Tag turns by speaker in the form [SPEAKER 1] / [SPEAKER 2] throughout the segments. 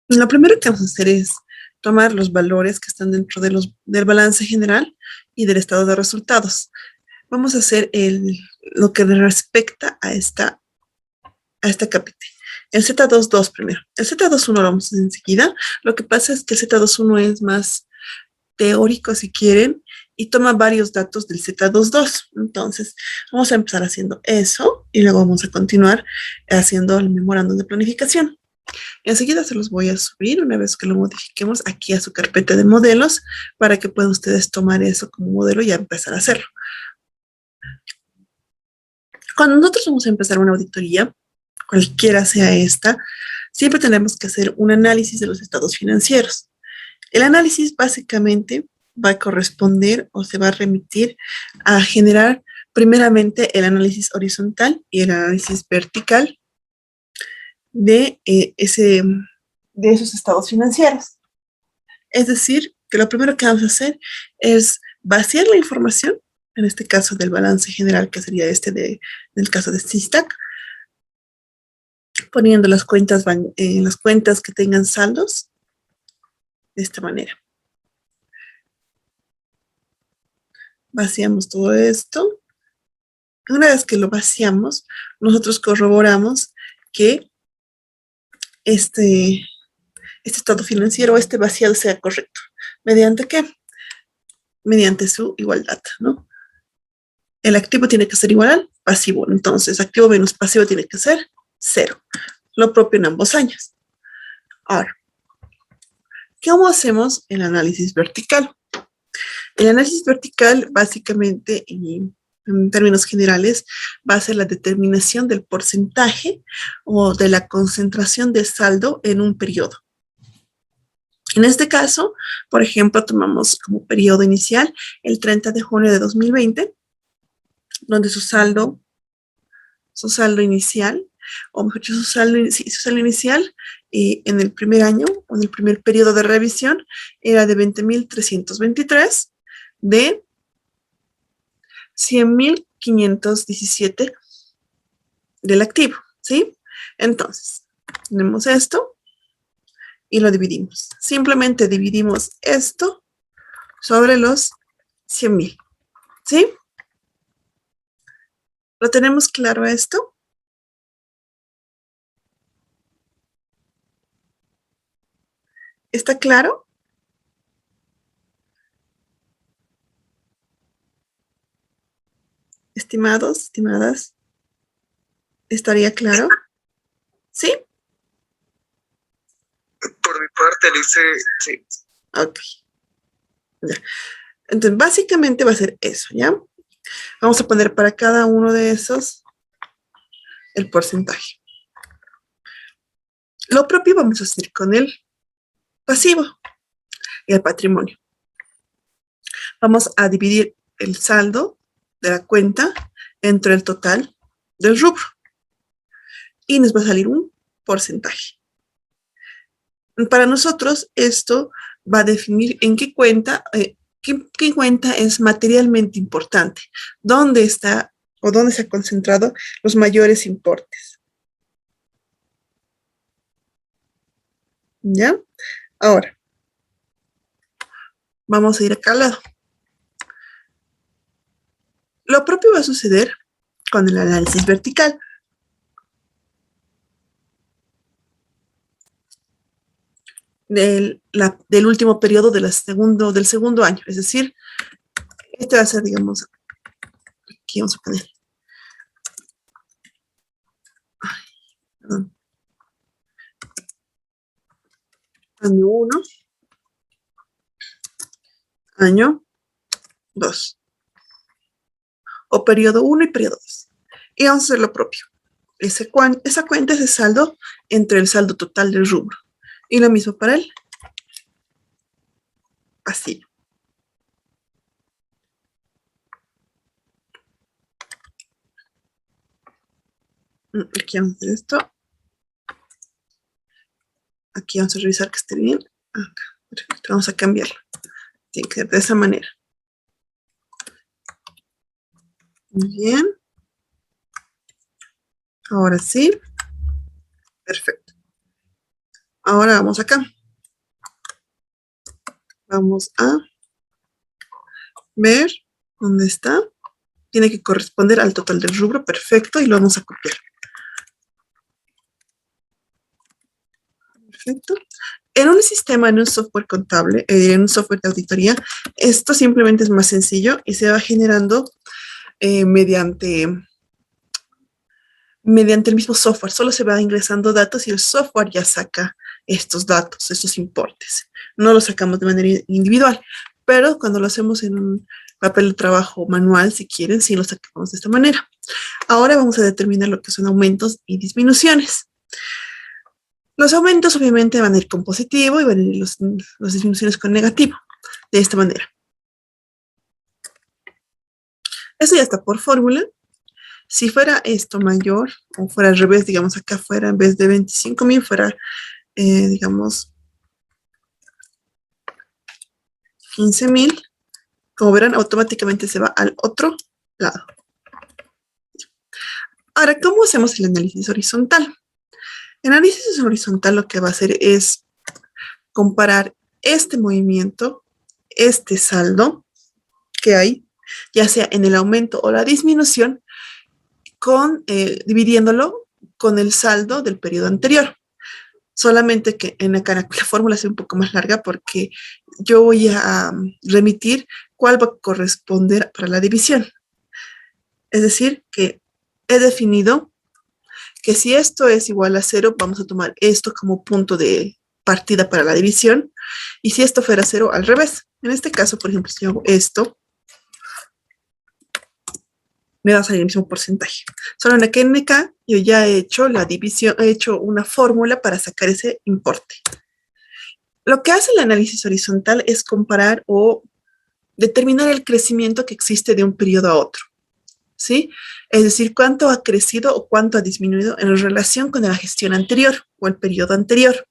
[SPEAKER 1] Lo primero que vamos a hacer es tomar los valores que están dentro de del balance general y del estado de resultados. Vamos a hacer lo que respecta a esta capítulo. El Z22 primero. El Z21 lo vamos a hacer enseguida. Lo que pasa es que el Z21 es más teórico, si quieren, y toma varios datos del Z22. Entonces, vamos a empezar haciendo eso y luego vamos a continuar haciendo el memorándum de planificación. Enseguida se los voy a subir una vez que lo modifiquemos aquí a su carpeta de modelos para que puedan ustedes tomar eso como modelo y ya empezar a hacerlo. Cuando nosotros vamos a empezar una auditoría, cualquiera sea esta, siempre tenemos que hacer un análisis de los estados financieros. El análisis básicamente va a corresponder o se va a remitir a generar primeramente el análisis horizontal y el análisis vertical de, de esos estados financieros. Es decir, que lo primero que vamos a hacer es vaciar la información, en este caso del balance general, que sería del caso de SISTAC, poniendo las cuentas que tengan saldos de esta manera. Vaciamos todo esto. Una vez que lo vaciamos, nosotros corroboramos que este estado financiero, este vaciado sea correcto. ¿Mediante qué? Mediante su igualdad, ¿no? El activo tiene que ser igual al pasivo. Entonces, activo menos pasivo tiene que ser 0. Lo propio en ambos años. Ahora, ¿cómo hacemos el análisis vertical? El análisis vertical, básicamente, y en términos generales, va a ser la determinación del porcentaje o de la concentración de saldo en un periodo. En este caso, por ejemplo, tomamos como periodo inicial el 30 de junio de 2020, donde su saldo inicial, o mejor dicho, su saldo inicial en el primer año, o en el primer periodo de revisión, era de 20.323 de 100.517 del activo, ¿sí? Entonces, tenemos esto y lo dividimos. Simplemente dividimos esto sobre los 100.000, ¿sí? ¿Lo tenemos claro esto? ¿Está claro? Estimados, estimadas, ¿estaría claro? ¿Sí?
[SPEAKER 2] Por mi parte, dice sí.
[SPEAKER 1] Ok. Ya. Entonces, básicamente va a ser eso, ¿ya? Vamos a poner para cada uno de esos el porcentaje. Lo propio vamos a hacer con el pasivo y el patrimonio. Vamos a dividir el saldo de la cuenta entre el total del rubro y nos va a salir un porcentaje. Para nosotros esto va a definir en qué cuenta, qué cuenta es materialmente importante, dónde está o dónde se han concentrado los mayores importes. ¿Ya? Ahora, vamos a ir acá al lado. Lo propio va a suceder con el análisis vertical. Del último periodo del segundo año. Es decir, este va a ser, digamos, aquí vamos a poner. Perdón. Año 1, año 2. O periodo 1 y periodo 2. Y vamos a hacer lo propio. Esa cuenta es el saldo entre el saldo total del rubro. Y lo mismo para el pasivo. Aquí vamos a hacer esto. Aquí vamos a revisar que esté bien. Acá. Perfecto. Vamos a cambiarlo. Tiene que ser de esa manera. Muy bien. Ahora sí. Perfecto. Ahora vamos acá. Vamos a ver dónde está. Tiene que corresponder al total del rubro. Perfecto. Y lo vamos a copiar. Perfecto. En un sistema, en un software contable, en un software de auditoría, esto simplemente es más sencillo y se va generando mediante el mismo software. Solo se va ingresando datos y el software ya saca estos datos, estos importes. No los sacamos de manera individual, pero cuando lo hacemos en un papel de trabajo manual, si quieren, sí lo sacamos de esta manera. Ahora vamos a determinar lo que son aumentos y disminuciones. Los aumentos obviamente van a ir con positivo y van a ir las disminuciones con negativo, de esta manera. Eso ya está por fórmula. Si fuera esto mayor, o fuera al revés, digamos acá fuera, en vez de 25,000, fuera, digamos, 15,000, como verán, automáticamente se va al otro lado. Ahora, ¿cómo hacemos el análisis horizontal? El análisis horizontal lo que va a hacer es comparar este movimiento, este saldo que hay, ya sea en el aumento o la disminución, dividiéndolo con el saldo del periodo anterior. Solamente que en la fórmula es un poco más larga porque yo voy a remitir cuál va a corresponder para la división. Es decir, que he definido que si esto es igual a 0, vamos a tomar esto como punto de partida para la división. Y si esto fuera 0, al revés. En este caso, por ejemplo, si yo hago esto, me va a salir el mismo porcentaje. Solo en la KNK yo ya he hecho la división, he hecho una fórmula para sacar ese importe. Lo que hace el análisis horizontal es comparar o determinar el crecimiento que existe de un periodo a otro, ¿sí? Es decir, cuánto ha crecido o cuánto ha disminuido en relación con la gestión anterior o el periodo anterior.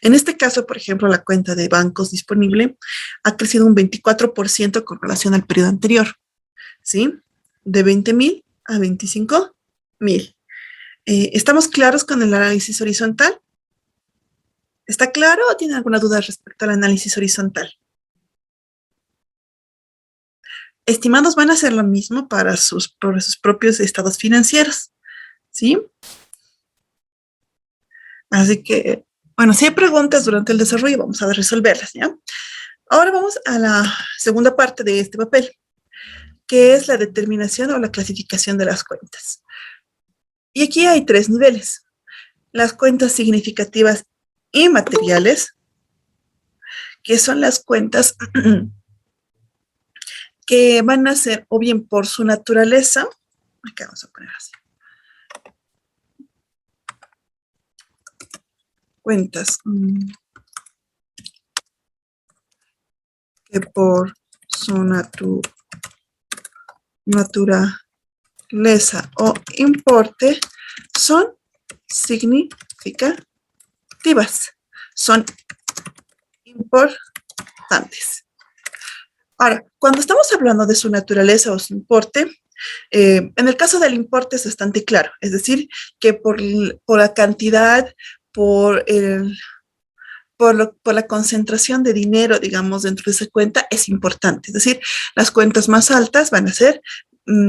[SPEAKER 1] En este caso, por ejemplo, la cuenta de bancos disponible ha crecido un 24% con relación al periodo anterior, ¿sí? De 20,000 a 25,000. ¿Estamos claros con el análisis horizontal? ¿Está claro o tiene alguna duda respecto al análisis horizontal? Estimados van a hacer lo mismo para sus propios estados financieros, ¿sí? Así que, bueno, si hay preguntas durante el desarrollo, vamos a resolverlas, ¿ya? Ahora vamos a la segunda parte de este papel, que es la determinación o la clasificación de las cuentas. Y aquí hay 3 niveles. Las cuentas significativas y materiales, que son las cuentas que van a ser o bien por su naturaleza, acá vamos a poner así, cuentas que por su naturaleza o importe son significativas, son importantes. Ahora, cuando estamos hablando de su naturaleza o su importe, en el caso del importe es bastante claro, es decir, que por la cantidad, por la concentración de dinero, digamos, dentro de esa cuenta es importante. Es decir, las cuentas más altas van a ser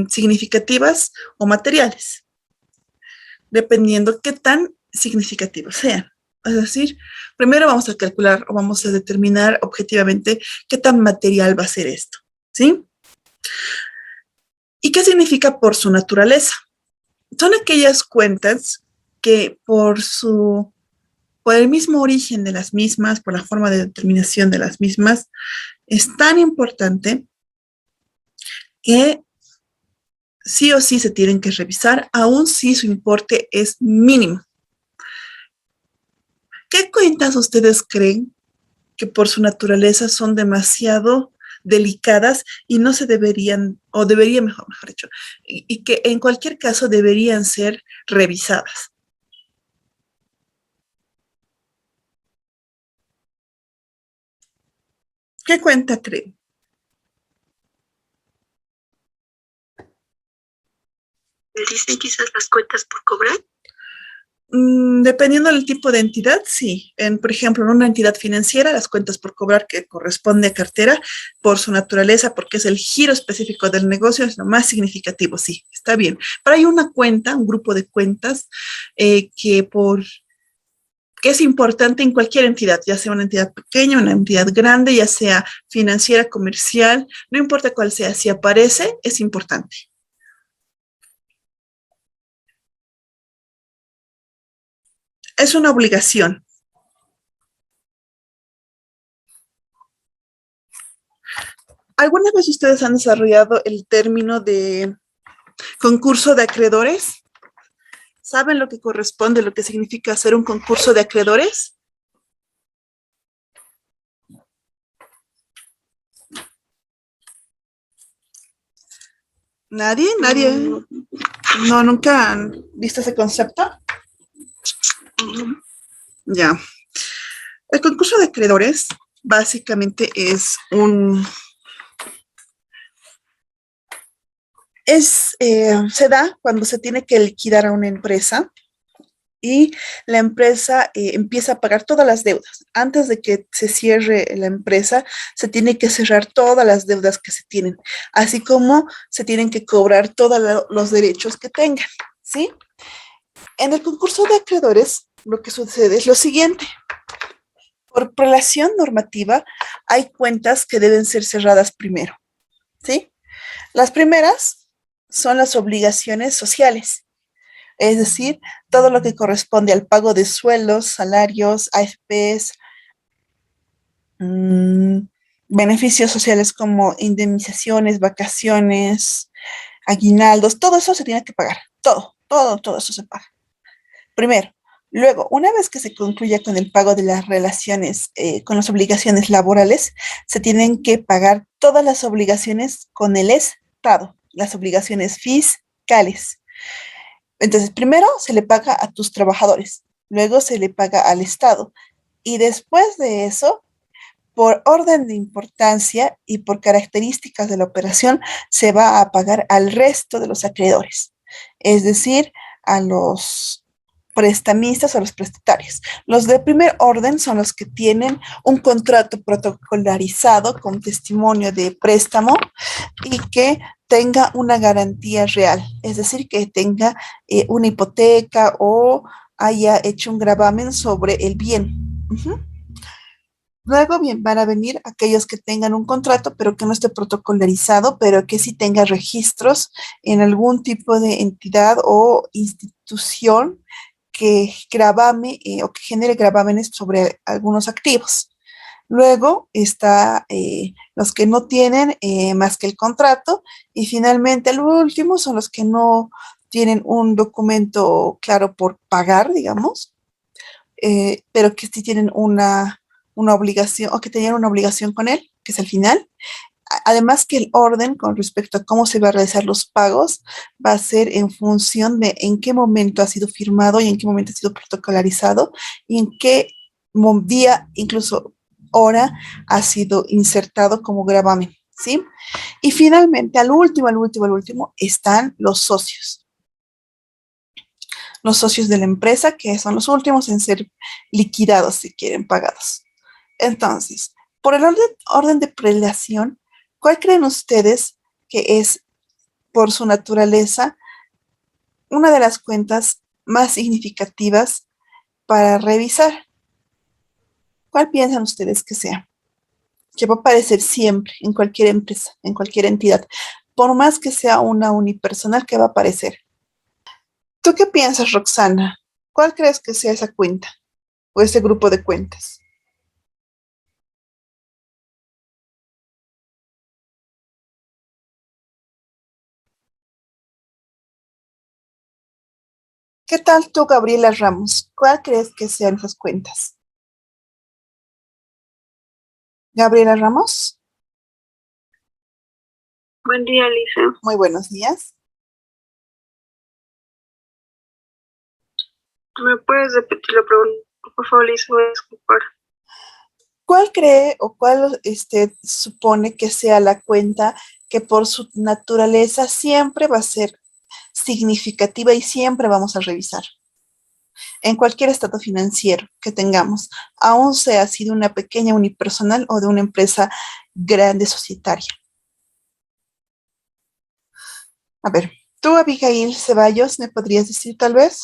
[SPEAKER 1] significativas o materiales, dependiendo qué tan significativos sean. Es decir, primero vamos a calcular o vamos a determinar objetivamente qué tan material va a ser esto, ¿sí? ¿Y qué significa por su naturaleza? Son aquellas cuentas que por el mismo origen de las mismas, por la forma de determinación de las mismas, es tan importante que sí o sí se tienen que revisar, aun si su importe es mínimo. ¿Qué cuentas ustedes creen que por su naturaleza son demasiado delicadas y no se deberían, o deberían, mejor dicho, y que en cualquier caso deberían ser revisadas? ¿Qué cuenta creen?
[SPEAKER 3] Dicen quizás las cuentas por cobrar.
[SPEAKER 1] Dependiendo del tipo de entidad, sí. Por ejemplo, en una entidad financiera, las cuentas por cobrar que corresponde a cartera, por su naturaleza, porque es el giro específico del negocio, es lo más significativo, sí, está bien. Pero hay una cuenta, un grupo de cuentas eh, que por que es importante en cualquier entidad, ya sea una entidad pequeña, una entidad grande, ya sea financiera, comercial, no importa cuál sea, si aparece, es importante. Es una obligación. ¿Alguna vez ustedes han desarrollado el término de concurso de acreedores? ¿Saben lo que corresponde, lo que significa hacer un concurso de acreedores? ¿Nadie? ¿Nadie? No, nunca han visto ese concepto. Ya. El concurso de acreedores básicamente se da cuando se tiene que liquidar a una empresa y la empresa empieza a pagar todas las deudas. Antes de que se cierre la empresa, se tiene que cerrar todas las deudas que se tienen, así como se tienen que cobrar todos los derechos que tengan, ¿sí? En el concurso de acreedores, lo que sucede es lo siguiente. Por prelación normativa, hay cuentas que deben ser cerradas primero, ¿sí? Las primeras son las obligaciones sociales, es decir, todo lo que corresponde al pago de sueldos, salarios, AFPs, mmm, beneficios sociales como indemnizaciones, vacaciones, aguinaldos, todo eso se tiene que pagar, todo eso se paga. Primero, luego, una vez que se concluya con el pago de las relaciones, con las obligaciones laborales, se tienen que pagar todas las obligaciones con el Estado, las obligaciones fiscales. Entonces, primero se le paga a tus trabajadores, luego se le paga al Estado y después de eso, por orden de importancia y por características de la operación, se va a pagar al resto de los acreedores, es decir, a los prestamistas o los prestatarios. Los de primer orden son los que tienen un contrato protocolarizado con testimonio de préstamo y que tenga una garantía real, es decir, que tenga una hipoteca o haya hecho un gravamen sobre el bien. Ujú. Luego, bien, van a venir aquellos que tengan un contrato, pero que no esté protocolarizado, pero que sí tenga registros en algún tipo de entidad o institución que gravame o que genere gravámenes sobre algunos activos. Luego está los que no tienen más que el contrato y finalmente el último son los que no tienen un documento claro por pagar, digamos, pero que sí tienen una obligación o que tenían una obligación con él, que es el final. Además que el orden con respecto a cómo se va a realizar los pagos va a ser en función de en qué momento ha sido firmado y en qué momento ha sido protocolarizado y en qué día, incluso hora, ha sido insertado como gravamen, ¿sí? Y finalmente, al último, están los socios. Los socios de la empresa, que son los últimos en ser liquidados, si quieren, pagados. Entonces, por el orden de prelación, ¿cuál creen ustedes que es, por su naturaleza, una de las cuentas más significativas para revisar? ¿Cuál piensan ustedes que sea? Que va a aparecer siempre en cualquier empresa, en cualquier entidad, por más que sea una unipersonal que va a aparecer. ¿Tú qué piensas, Roxana? ¿Cuál crees que sea esa cuenta o ese grupo de cuentas? ¿Qué tal tú, Gabriela Ramos? ¿Cuál crees que sean esas cuentas? Gabriela Ramos,
[SPEAKER 3] Buen día, Lisa.
[SPEAKER 1] muy buenos días.
[SPEAKER 3] ¿Me puedes repetir la pregunta? Por favor, Lisa, voy a disculpar.
[SPEAKER 1] ¿Cuál cree o cuál supone que sea la cuenta que por su naturaleza siempre va a ser significativa y siempre vamos a revisar? en cualquier estado financiero que tengamos, aun sea sido una pequeña unipersonal o de una empresa grande societaria. A ver, tú, Abigail Ceballos, ¿me podrías decir tal vez?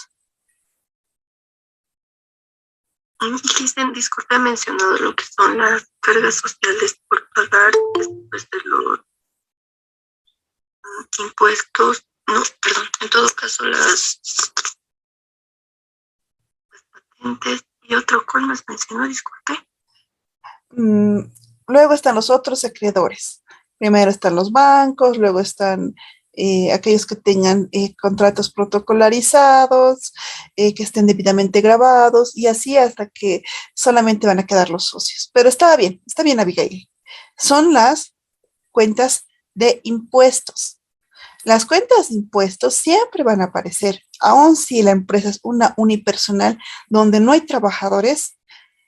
[SPEAKER 3] Dicen, disculpe, he mencionado lo que son las cargas sociales por pagar después de los impuestos. No, perdón, en todo caso las patentes y otro, ¿cuál más mencionó? Disculpe.
[SPEAKER 1] Luego están los otros acreedores. Primero están los bancos, luego están aquellos que tengan contratos protocolarizados, que estén debidamente grabados y así hasta que solamente van a quedar los socios. Pero está bien, Abigail. Son las cuentas de impuestos. Las cuentas de impuestos siempre van a aparecer, aun si la empresa es una unipersonal donde no hay trabajadores,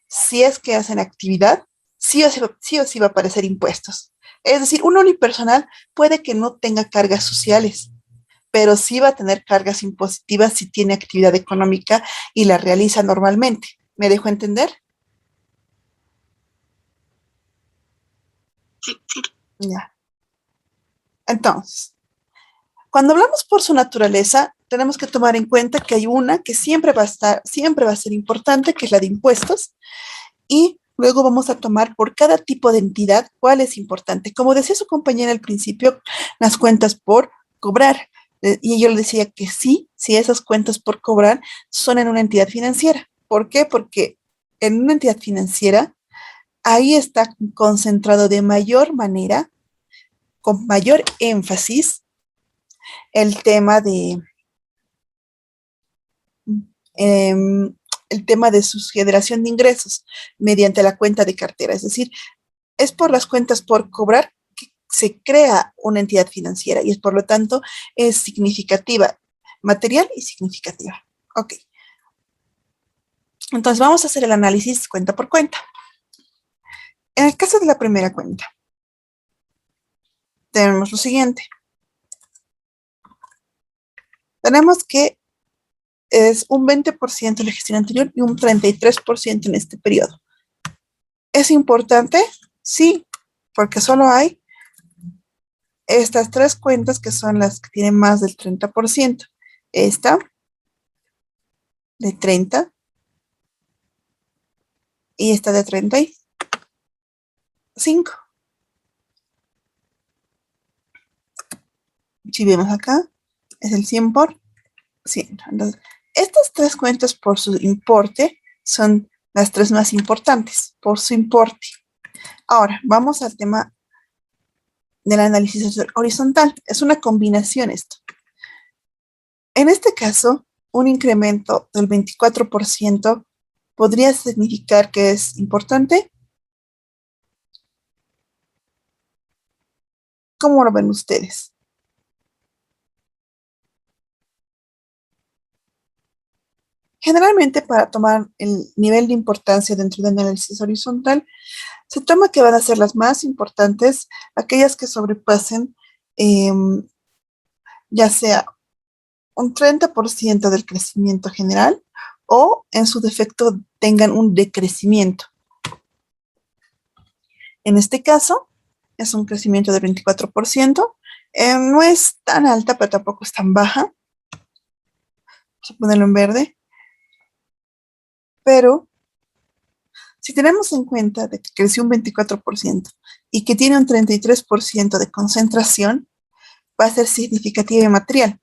[SPEAKER 1] si es que hacen actividad, sí o sí va a aparecer impuestos. Es decir, un unipersonal puede que no tenga cargas sociales, pero sí va a tener cargas impositivas si tiene actividad económica y la realiza normalmente. ¿Me dejo entender?
[SPEAKER 3] Sí, sí.
[SPEAKER 1] Ya. Entonces, cuando hablamos por su naturaleza, tenemos que tomar en cuenta que hay una que siempre va a ser importante, que es la de impuestos, y luego vamos a tomar por cada tipo de entidad cuál es importante. Como decía su compañera al principio, las cuentas por cobrar. Y yo le decía que sí, si esas cuentas por cobrar son en una entidad financiera. ¿Por qué? Porque en una entidad financiera, ahí está concentrado de mayor manera, con mayor énfasis, el tema em, el tema de su generación de ingresos mediante la cuenta de cartera. Es decir, es por las cuentas por cobrar que se crea una entidad financiera y es por lo tanto es significativa, material y significativa. Ok. Entonces vamos a hacer el análisis cuenta por cuenta. En el caso de la primera cuenta, tenemos lo siguiente. Tenemos que es un 20% en la gestión anterior y un 33% en este periodo. ¿Es importante? Sí, porque solo hay estas tres cuentas que son las que tienen más del 30%. Esta de 30 y esta de 35. Si vemos acá, es el 100%. Entonces, estas tres cuentas por su importe son las tres más importantes por su importe. Ahora, vamos al tema del análisis horizontal. Es una combinación esto. En este caso, un incremento del 24% podría significar que es importante. ¿Cómo lo ven ustedes? Generalmente, para tomar el nivel de importancia dentro del análisis horizontal, se toma que van a ser las más importantes, aquellas que sobrepasen ya sea un 30% del crecimiento general o en su defecto tengan un decrecimiento. En este caso, es un crecimiento del 24%. No es tan alta, pero tampoco es tan baja. Vamos a ponerlo en verde. Pero si tenemos en cuenta de que creció un 24% y que tiene un 33% de concentración, va a ser significativa y material.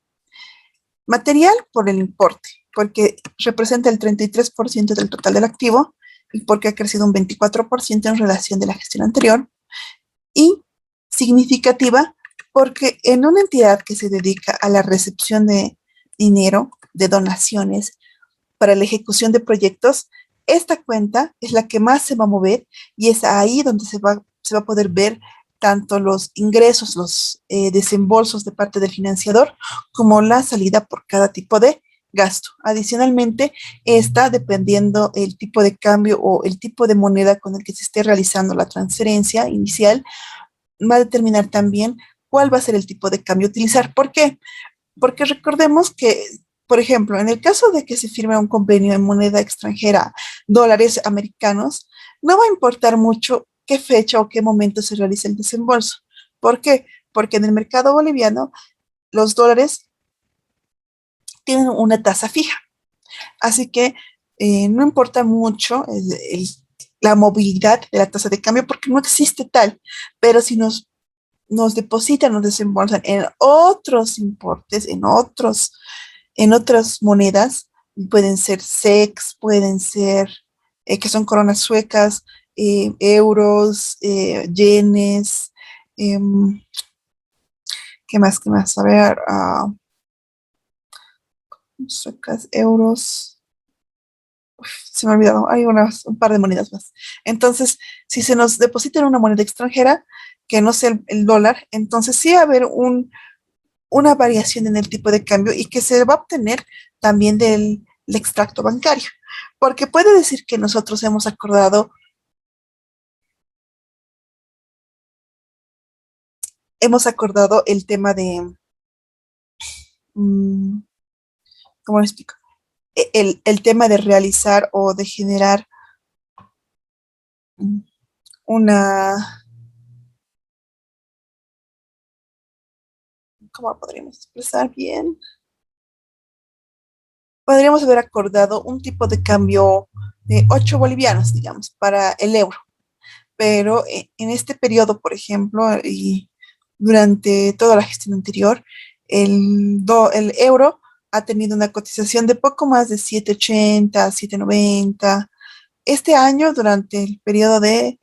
[SPEAKER 1] Material por el importe, porque representa el 33% del total del activo y porque ha crecido un 24% en relación de la gestión anterior. Y significativa porque en una entidad que se dedica a la recepción de dinero, de donaciones, para la ejecución de proyectos, esta cuenta es la que más se va a mover y es ahí donde se va a poder ver tanto los ingresos, los desembolsos de parte del financiador, como la salida por cada tipo de gasto. Adicionalmente, está dependiendo el tipo de cambio o el tipo de moneda con el que se esté realizando la transferencia inicial, va a determinar también cuál va a ser el tipo de cambio a utilizar. ¿Por qué? Porque recordemos que por ejemplo, en el caso de que se firme un convenio en moneda extranjera, dólares americanos, no va a importar mucho qué fecha o qué momento se realice el desembolso. ¿Por qué? Porque en el mercado boliviano los dólares tienen una tasa fija. Así que no importa mucho la movilidad de la tasa de cambio porque no existe tal. Pero si nos depositan, nos desembolsan en otros importes, en otras monedas, pueden ser SECs, pueden ser, que son coronas suecas, euros, yenes, em, ¿qué más? ¿Qué más? A ver, suecas, euros. Se me ha olvidado, hay un par de monedas más. Entonces, si se nos deposita en una moneda extranjera, que no sea el dólar, entonces sí va a haber una variación en el tipo de cambio y que se va a obtener también del extracto bancario. Porque puede decir que nosotros hemos acordado el tema de, mm, ¿cómo lo explico? El tema de realizar o de generar mm, una, ¿cómo podríamos expresar bien? Podríamos haber acordado un tipo de cambio de 8 bolivianos, digamos, para el euro. Pero en este periodo, por ejemplo, y durante toda la gestión anterior, el euro ha tenido una cotización de poco más de 7,80, 7,90. Este año, durante el periodo de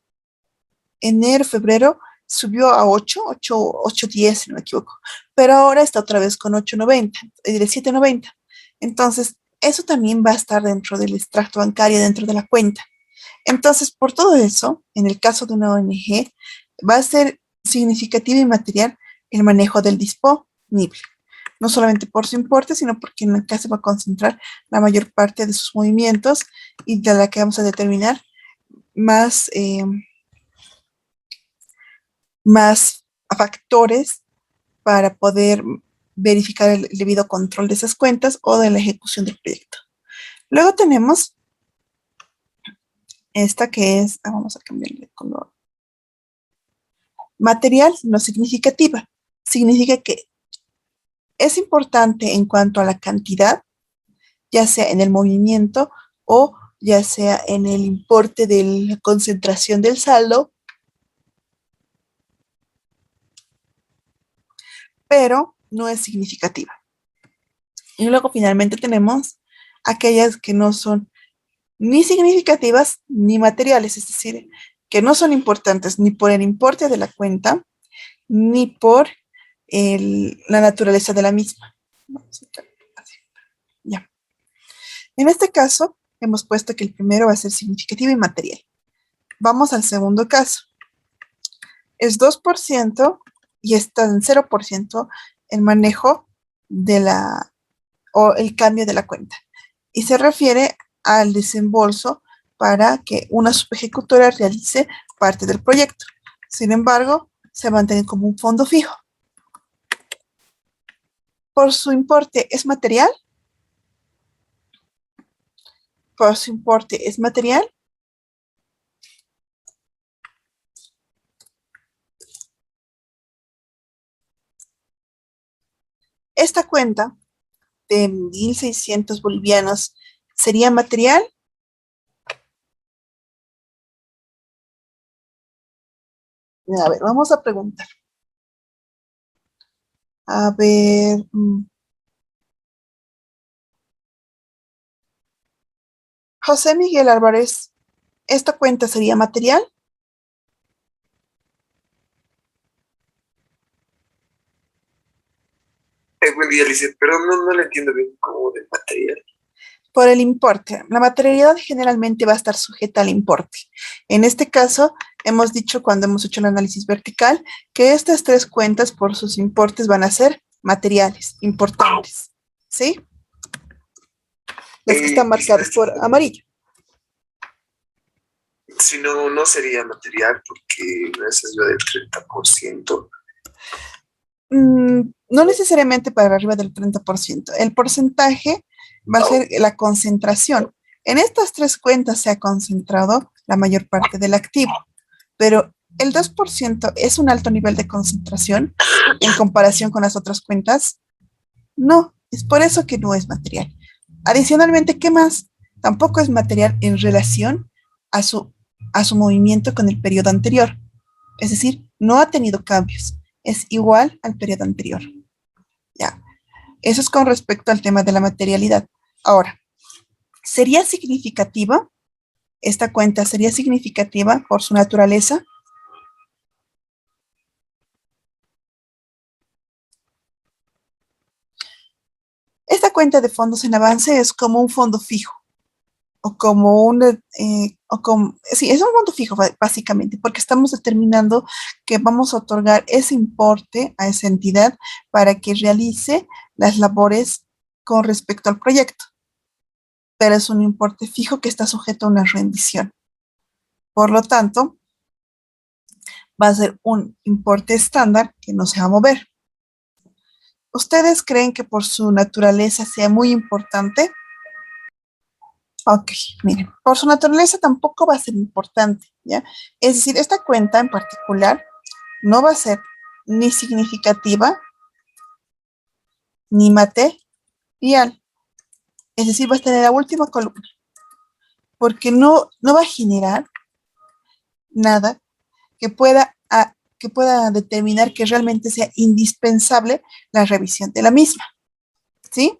[SPEAKER 1] enero, febrero, subió a 8,10, si no me equivoco. Pero ahora está otra vez con 8,90, de 7,90. Entonces, eso también va a estar dentro del extracto bancario, dentro de la cuenta. Entonces, por todo eso, en el caso de una ONG, va a ser significativo y material el manejo del disponible, no solamente por su importe, sino porque en el caso va a concentrar la mayor parte de sus movimientos y de la que vamos a determinar más, más factores para poder verificar el debido control de esas cuentas o de la ejecución del proyecto. Luego tenemos esta que es, vamos a cambiarle de color. Material no significativa. Significa que es importante en cuanto a la cantidad, ya sea en el movimiento o ya sea en el importe de la concentración del saldo, pero no es significativa. Y luego finalmente tenemos aquellas que no son ni significativas ni materiales, es decir, que no son importantes ni por el importe de la cuenta, ni por la naturaleza de la misma. Vamos a quitar así. Ya. En este caso, hemos puesto que el primero va a ser significativo y material. Vamos al segundo caso. Es 2% y está en 0% el manejo o el cambio de la cuenta. Y se refiere al desembolso para que una subejecutora realice parte del proyecto. Sin embargo, se mantiene como un fondo fijo. Por su importe es material. Por su importe es material. Esta cuenta de 1.600 bolivianos sería material. A ver, vamos a preguntar. A ver. José Miguel Álvarez, ¿esta cuenta sería material?
[SPEAKER 2] Buen día, Lizeth, pero no le entiendo bien como de material.
[SPEAKER 1] Por el importe. La materialidad generalmente va a estar sujeta al importe. En este caso, hemos dicho cuando hemos hecho el análisis vertical que estas tres cuentas por sus importes van a ser materiales, importantes. ¿Sí? Las que están marcadas por amarillo.
[SPEAKER 2] Si no, no sería material porque no es ayuda del 30%.
[SPEAKER 1] No necesariamente para arriba del 30%. El porcentaje va a ser la concentración. En estas tres cuentas se ha concentrado la mayor parte del activo, pero el 2% es un alto nivel de concentración en comparación con las otras cuentas. No, es por eso que no es material. Adicionalmente, ¿qué más? Tampoco es material en relación a su movimiento con el periodo anterior. Es decir, no ha tenido cambios. Es igual al periodo anterior. Ya. Eso es con respecto al tema de la materialidad. Ahora, ¿sería significativa? ¿Esta cuenta sería significativa por su naturaleza? Esta cuenta de fondos en avance es como un fondo fijo o como sí, es un fondo fijo básicamente, porque estamos determinando que vamos a otorgar ese importe a esa entidad para que realice las labores con respecto al proyecto. Pero es un importe fijo que está sujeto a una rendición. Por lo tanto, va a ser un importe estándar que no se va a mover. ¿Ustedes creen que por su naturaleza sea muy importante? Ok, miren, por su naturaleza tampoco va a ser importante, ¿ya? Es decir, esta cuenta en particular no va a ser ni significativa ni material. Es decir, va a estar en la última columna, porque no va a generar nada que pueda determinar que realmente sea indispensable la revisión de la misma, ¿sí?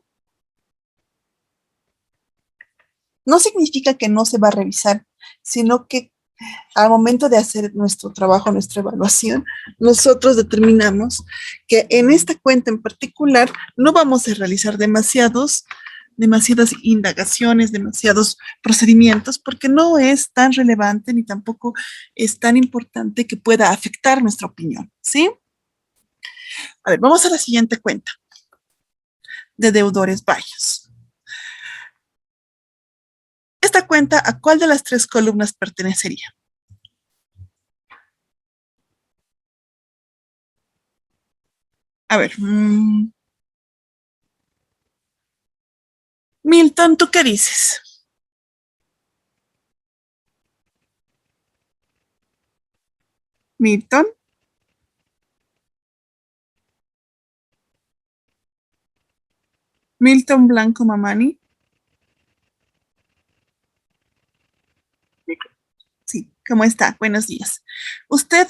[SPEAKER 1] No significa que no se va a revisar, sino que al momento de hacer nuestro trabajo, nuestra evaluación, nosotros determinamos que en esta cuenta en particular no vamos a realizar demasiadas indagaciones, demasiados procedimientos, porque no es tan relevante ni tampoco es tan importante que pueda afectar nuestra opinión, ¿sí? A ver, vamos a la siguiente cuenta de deudores varios. Esta cuenta, ¿a cuál de las tres columnas pertenecería? A ver, Milton, ¿tú qué dices? Milton, Milton Blanco Mamani. Sí, ¿cómo está? Buenos días. ¿Usted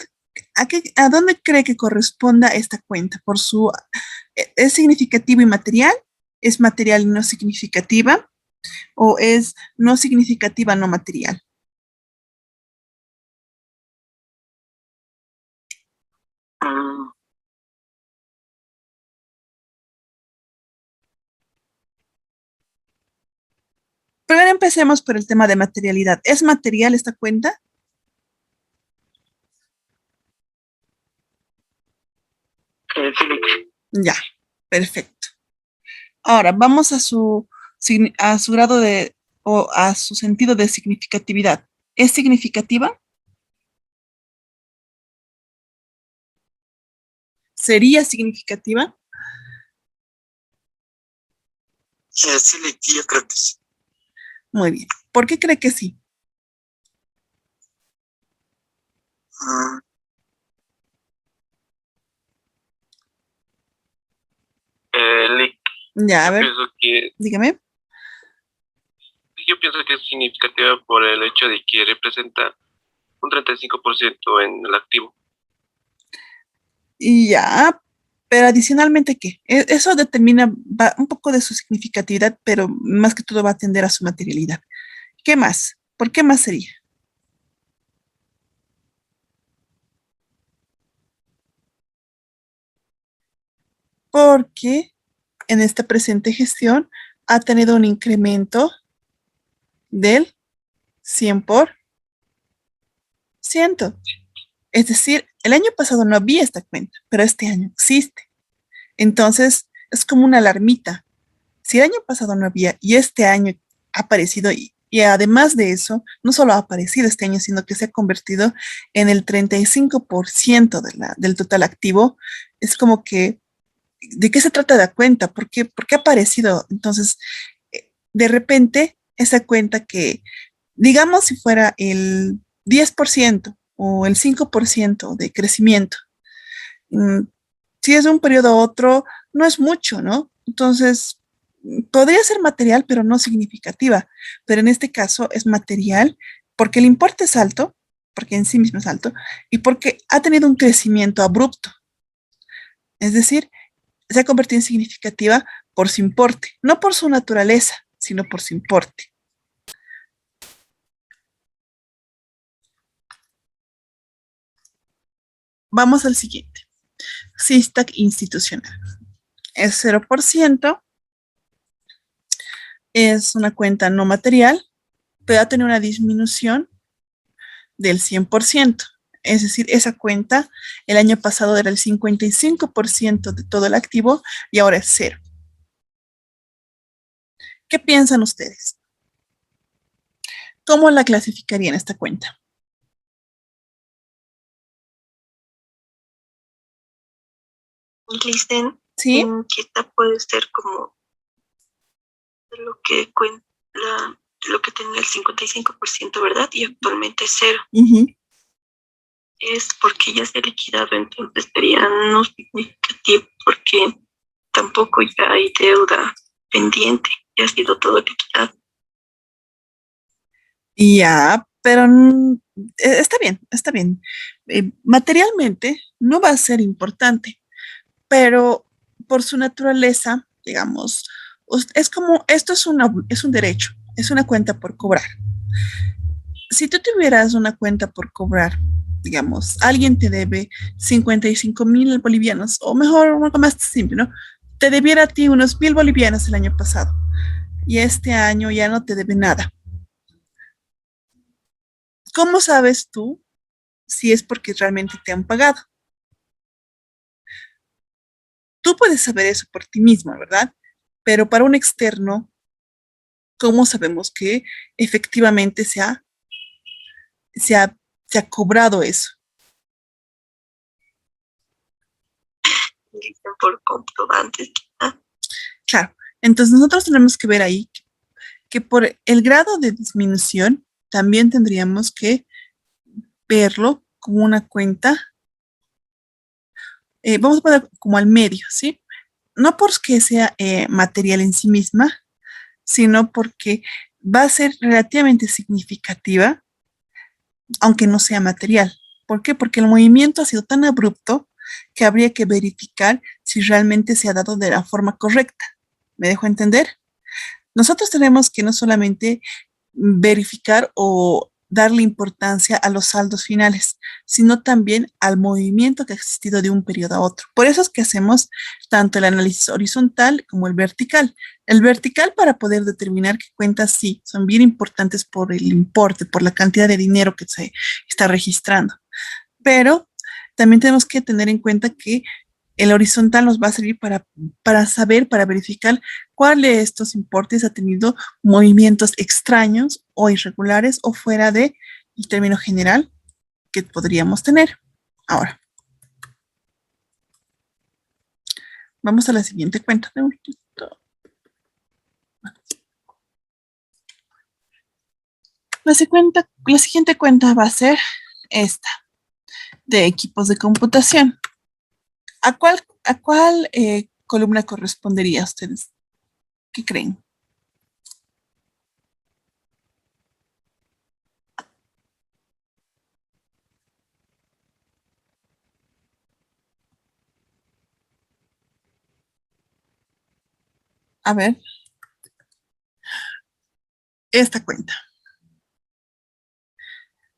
[SPEAKER 1] a dónde cree que corresponda esta cuenta? ¿Es significativa y material? ¿Es material y no significativa? ¿O es no significativa, no material?
[SPEAKER 3] Mm,
[SPEAKER 1] Primero empecemos por el tema de materialidad. ¿Es material esta cuenta?
[SPEAKER 3] sí,
[SPEAKER 1] Ya, perfecto. Ahora, vamos a su grado o a su sentido de significatividad. ¿Es significativa? ¿Sería significativa?
[SPEAKER 2] Sí, yo creo que sí.
[SPEAKER 1] Muy bien. ¿Por qué cree que sí?
[SPEAKER 2] Ah, Lick,
[SPEAKER 1] Ya, a ver, dígame.
[SPEAKER 2] yo pienso que es significativa por el hecho de que representa un 35% en el activo.
[SPEAKER 1] Y ya, pero adicionalmente, ¿qué? Eso determina un poco de su significatividad, pero más que todo va a atender a su materialidad. ¿Qué más? ¿Por qué más sería? Porque en esta presente gestión ha tenido un incremento del 100%. Es decir, el año pasado no había esta cuenta, pero este año existe. Entonces, es como una alarmita. Si el año pasado no había y este año ha aparecido y además de eso, no solo ha aparecido este año, sino que se ha convertido en el 35% del total activo, es como que, ¿de qué se trata la cuenta? ¿Por qué ha aparecido? Entonces, de repente, esa cuenta que, digamos, si fuera el 10% o el 5% de crecimiento, mm, si es de un periodo a otro, no es mucho, ¿no? Entonces, podría ser material, pero no significativa. Pero en este caso es material porque el importe es alto, porque en sí mismo es alto, y porque ha tenido un crecimiento abrupto. Es decir, se ha convertido en significativa por su importe, no por su naturaleza, sino por su importe. Vamos al siguiente. SISTAC institucional. Es 0%, es una cuenta no material, pero ha tenido una disminución del 100%. Es decir, esa cuenta el año pasado era el 55% de todo el activo y ahora es cero. ¿Qué piensan ustedes? ¿Cómo la clasificarían esta cuenta?
[SPEAKER 3] Listen,
[SPEAKER 1] ¿Sí?
[SPEAKER 3] que esta puede ser como lo que cuenta, lo que tenía el 55%, ¿verdad? Y actualmente es cero. Es porque ya se ha liquidado, entonces sería no significativo porque tampoco ya hay deuda pendiente, ya ha sido todo liquidado.
[SPEAKER 1] Ya, pero está bien, está bien. Materialmente no va a ser importante, pero por su naturaleza, digamos, es como, esto es un derecho, es una cuenta por cobrar. Si tú tuvieras una cuenta por cobrar, digamos, alguien te debe 55,000 bolivianos, o mejor, un poco más simple, ¿no? Te debiera a ti unos 1,000 bolivianos el año pasado, y este año ya no te debe nada. ¿Cómo sabes tú si es porque realmente te han pagado? Tú puedes saber eso por ti mismo, ¿verdad? Pero para un externo, ¿cómo sabemos que efectivamente se ha, se ha cobrado eso?
[SPEAKER 3] Dicen por comprobantes.
[SPEAKER 1] Claro, entonces nosotros tenemos que ver ahí que por el grado de disminución también tendríamos que verlo como una cuenta, vamos a poner como al medio, ¿sí? No porque sea material en sí misma, sino porque va a ser relativamente significativa, aunque no sea material. ¿Por qué? Porque el movimiento ha sido tan abrupto que habría que verificar si realmente se ha dado de la forma correcta. ¿Me dejo entender? Nosotros tenemos que no solamente verificar o darle importancia a los saldos finales, sino también al movimiento que ha existido de un periodo a otro. Por eso es que hacemos tanto el análisis horizontal como el vertical. El vertical para poder determinar qué cuentas sí son bien importantes por el importe, por la cantidad de dinero que se está registrando. Pero también tenemos que tener en cuenta que el horizontal nos va a servir para saber, para verificar cuál de estos importes ha tenido movimientos extraños o irregulares o fuera del término general que podríamos tener. Ahora, vamos a la siguiente cuenta. La siguiente cuenta va a ser esta, de equipos de computación. ¿A cuál columna correspondería a ustedes? ¿Qué creen? A ver, esta cuenta.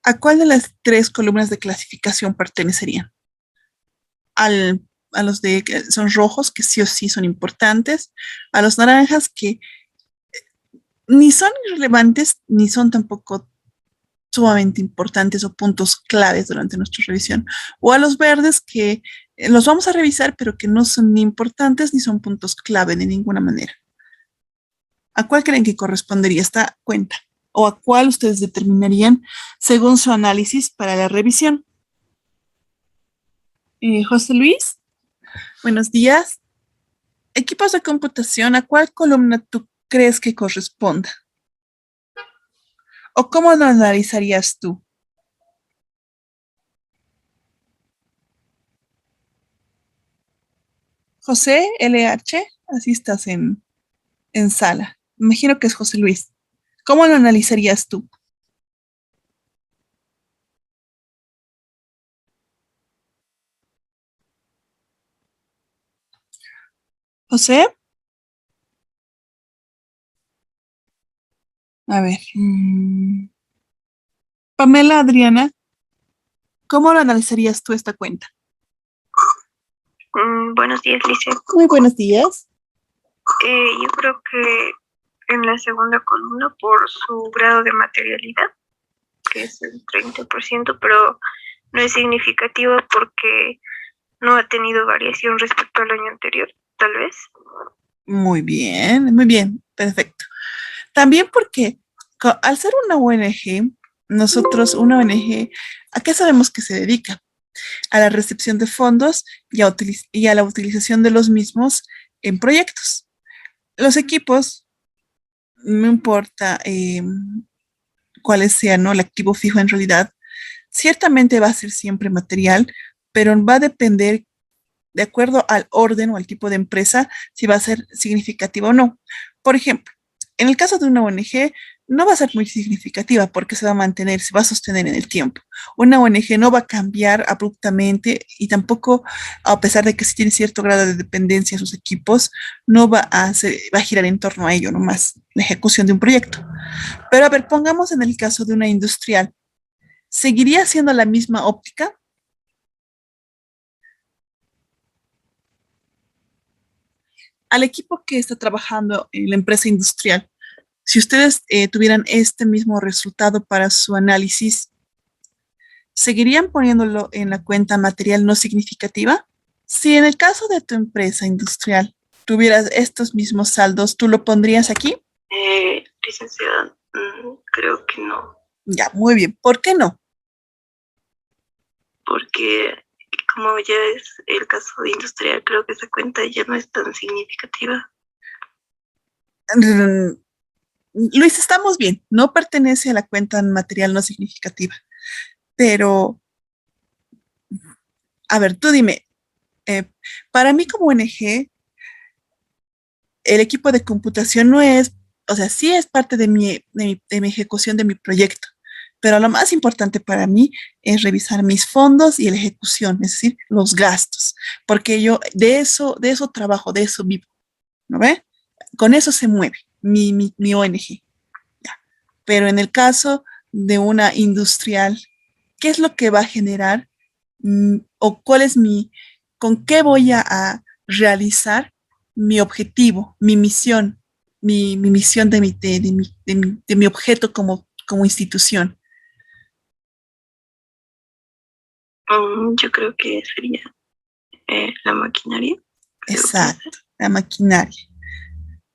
[SPEAKER 1] ¿A cuál de las tres columnas de clasificación pertenecerían? A los de que son rojos, que sí o sí son importantes, a los naranjas, que ni son irrelevantes, ni son tampoco sumamente importantes o puntos claves durante nuestra revisión, o a los verdes, que los vamos a revisar, pero que no son ni importantes ni son puntos clave de ninguna manera. ¿A cuál creen que correspondería esta cuenta? ¿O a cuál ustedes determinarían según su análisis para la revisión? José Luis. Buenos días. Equipos de computación, ¿a cuál columna tú crees que corresponda? ¿O cómo lo analizarías tú? José LH, así estás en sala. Me imagino que es José Luis. ¿Cómo lo analizarías tú? José, a ver. Pamela Adriana, ¿cómo lo analizarías tú esta cuenta?
[SPEAKER 3] Buenos días, Lice.
[SPEAKER 1] Muy buenos días.
[SPEAKER 3] Yo creo que en la segunda columna, por su grado de materialidad, que es el 30%, pero no es significativa porque no ha tenido variación respecto al año anterior, tal vez.
[SPEAKER 1] Muy bien, perfecto. También porque al ser una ONG, nosotros, una ONG, ¿a qué sabemos que se dedica? A la recepción de fondos y a la utilización de los mismos en proyectos. Los equipos, no importa cuáles sean, ¿no? El activo fijo en realidad, ciertamente va a ser siempre material, pero va a depender de acuerdo al orden o al tipo de empresa si va a ser significativa o no. Por ejemplo, en el caso de una ONG, no va a ser muy significativa porque se va a mantener, se va a sostener en el tiempo. Una ONG no va a cambiar abruptamente y tampoco, a pesar de que sí tiene cierto grado de dependencia en sus equipos, no va a girar en torno a ello nomás, la ejecución de un proyecto. Pero a ver, pongamos en el caso de una industrial, ¿seguiría siendo la misma óptica? Al equipo que está trabajando en la empresa industrial, si ustedes tuvieran este mismo resultado para su análisis, ¿seguirían poniéndolo en la cuenta material no significativa? Si en el caso de tu empresa industrial tuvieras estos mismos saldos, ¿tú lo pondrías aquí?
[SPEAKER 3] Licenciada, creo que no,
[SPEAKER 1] Ya, muy bien. ¿Por qué no?
[SPEAKER 3] porque como ya es el caso de industrial, creo que esa cuenta ya no es tan significativa.
[SPEAKER 1] Luis, estamos bien. No pertenece a la cuenta material no significativa. Pero, a ver, tú dime, eh, para mí como ONG, el equipo de computación no es, o sea, sí es parte de mi ejecución de mi proyecto, pero lo más importante para mí es revisar mis fondos y la ejecución, es decir, los gastos, porque yo de eso trabajo, de eso vivo, ¿no ve? Con eso se mueve mi ONG. Ya. Pero en el caso de una industrial, ¿qué es lo que va a generar? ¿O cuál es con qué voy a realizar mi objetivo, mi misión, mi misión de mi objeto como institución?
[SPEAKER 3] Yo creo que sería la maquinaria. Creo que
[SPEAKER 1] Exacto, la maquinaria.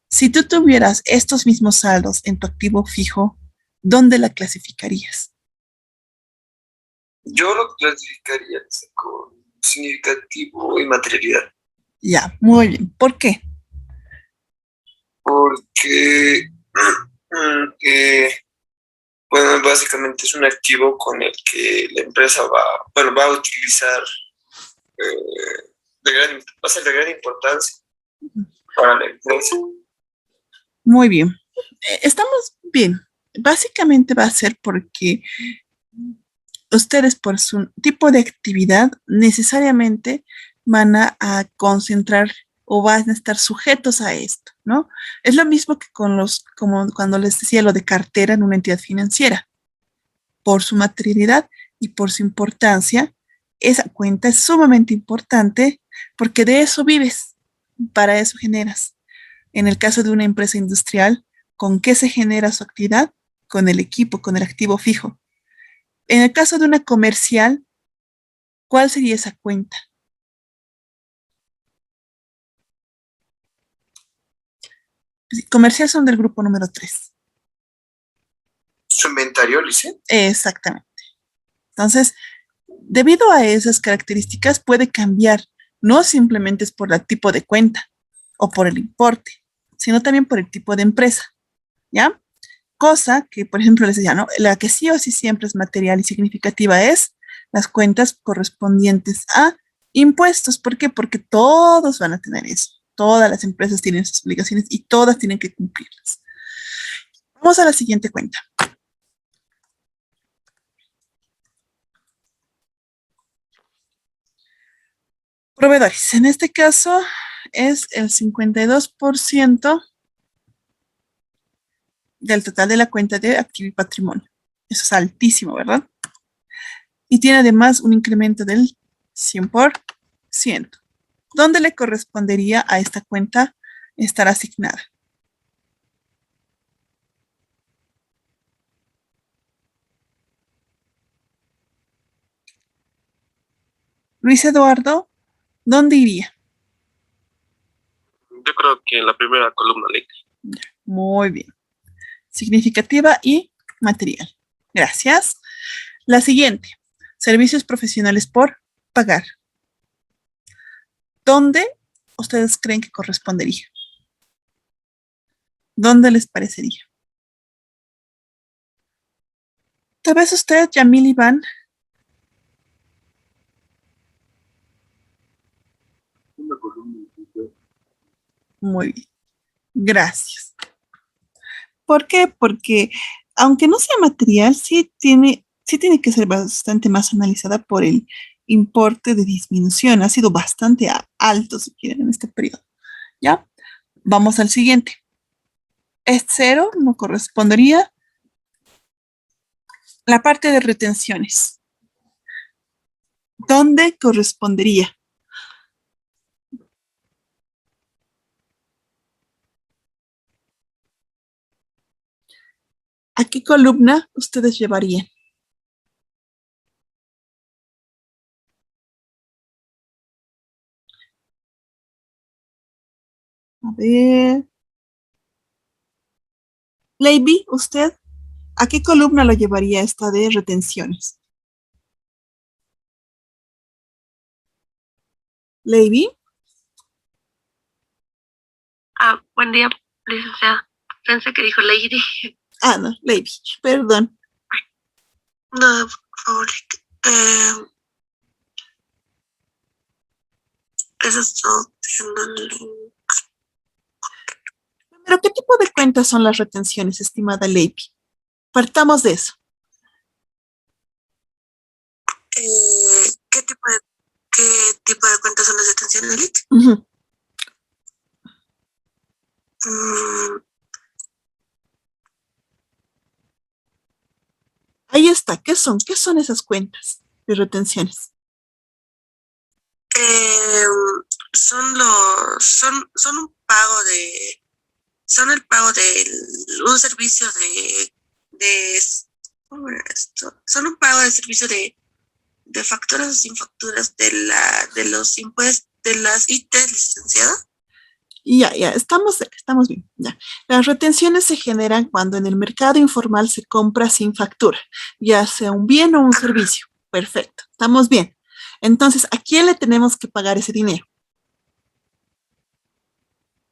[SPEAKER 1] Si tú tuvieras estos mismos saldos en tu activo fijo, ¿dónde la clasificarías?
[SPEAKER 2] Yo lo clasificaría con significativo y materialidad,
[SPEAKER 1] Ya, muy bien. ¿Por qué?
[SPEAKER 2] porque bueno, básicamente es un activo con el que la empresa va a utilizar, va a ser de gran importancia para la empresa.
[SPEAKER 1] Muy bien. Estamos bien. Básicamente va a ser porque ustedes por su tipo de actividad necesariamente van a concentrar o van a estar sujetos a esto, ¿no? Es lo mismo que como cuando les decía lo de cartera en una entidad financiera. Por su materialidad y por su importancia, esa cuenta es sumamente importante porque de eso vives, para eso generas. En el caso de una empresa industrial, ¿con qué se genera su actividad? Con el equipo, con el activo fijo. En el caso de una comercial, ¿cuál sería esa cuenta? Comercial son del grupo número 3.
[SPEAKER 2] Su inventario, Lice.
[SPEAKER 1] Exactamente. Entonces, debido a esas características, puede cambiar No simplemente es por el tipo de cuenta o por el importe, sino también por el tipo de empresa, ¿ya? Cosa que, por ejemplo, les decía, ¿no? La que sí o sí siempre es material y significativa es las cuentas correspondientes a impuestos. ¿Por qué? Porque todos van a tener eso. Todas las empresas tienen sus obligaciones y todas tienen que cumplirlas. Vamos a la siguiente cuenta. Proveedores. En este caso es el 52% del total de la cuenta de activo y patrimonio. Eso es altísimo, ¿verdad? Y tiene además un incremento del 100%. ¿Dónde le correspondería a esta cuenta estar asignada? Luis Eduardo, ¿dónde iría?
[SPEAKER 2] Yo creo que en la primera columna, Lick.
[SPEAKER 1] Muy bien. Significativa y material. Gracias. La siguiente. Servicios profesionales por pagar. ¿Dónde ustedes creen que correspondería? ¿Dónde les parecería? Tal vez usted, Yamil Iván. Muy bien. Gracias. ¿Por qué? Porque aunque no sea material, sí tiene que ser bastante más analizada por el importe de disminución. Ha sido bastante alto, si quieren, en este periodo. ¿Ya? Vamos al siguiente. Es cero, no correspondería. La parte de retenciones. ¿Dónde correspondería? ¿A qué columna ustedes llevarían? A ver. Lady, ¿usted a qué columna lo llevaría esta de retenciones? Lady.
[SPEAKER 3] Buen día, licenciada. Pensé que dijo Lady.
[SPEAKER 1] Ah, no, Lady, perdón.
[SPEAKER 3] No, por favor. Eso es todo.
[SPEAKER 1] ¿Pero qué tipo de cuentas son las retenciones, estimada Lady? Partamos de eso.
[SPEAKER 3] ¿Qué tipo de cuentas son las retenciones, Lick?
[SPEAKER 1] Ujú. Ahí está. ¿Qué son? ¿Qué son esas cuentas de retenciones?
[SPEAKER 3] Son un pago son el pago de un servicio ¿cómo era esto? Son un pago de servicio de facturas o sin facturas de los impuestos, de las ITs, licenciada.
[SPEAKER 1] Ya, estamos bien. Ya. Las retenciones se generan cuando en el mercado informal se compra sin factura, ya sea un bien o un servicio. Perfecto, estamos bien. Entonces, ¿a quién le tenemos que pagar ese dinero?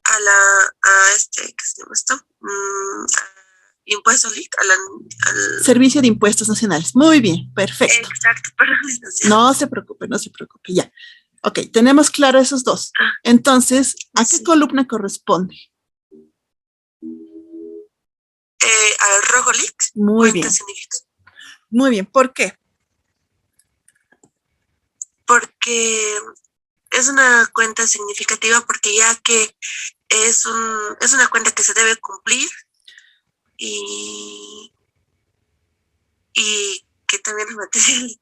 [SPEAKER 3] ¿Qué se llama esto? Impuesto Lick, al
[SPEAKER 1] Servicio de Impuestos Nacionales. Muy bien, perfecto.
[SPEAKER 3] Exacto, perdón, licenciada.
[SPEAKER 1] No se preocupe, ya. Ok, tenemos claro esos dos. Entonces, ¿a qué columna corresponde?
[SPEAKER 3] Al rojo Lick.
[SPEAKER 1] Muy bien. Muy bien, ¿por qué?
[SPEAKER 3] Porque es una cuenta significativa, porque ya que es una cuenta que se debe cumplir y que también es material.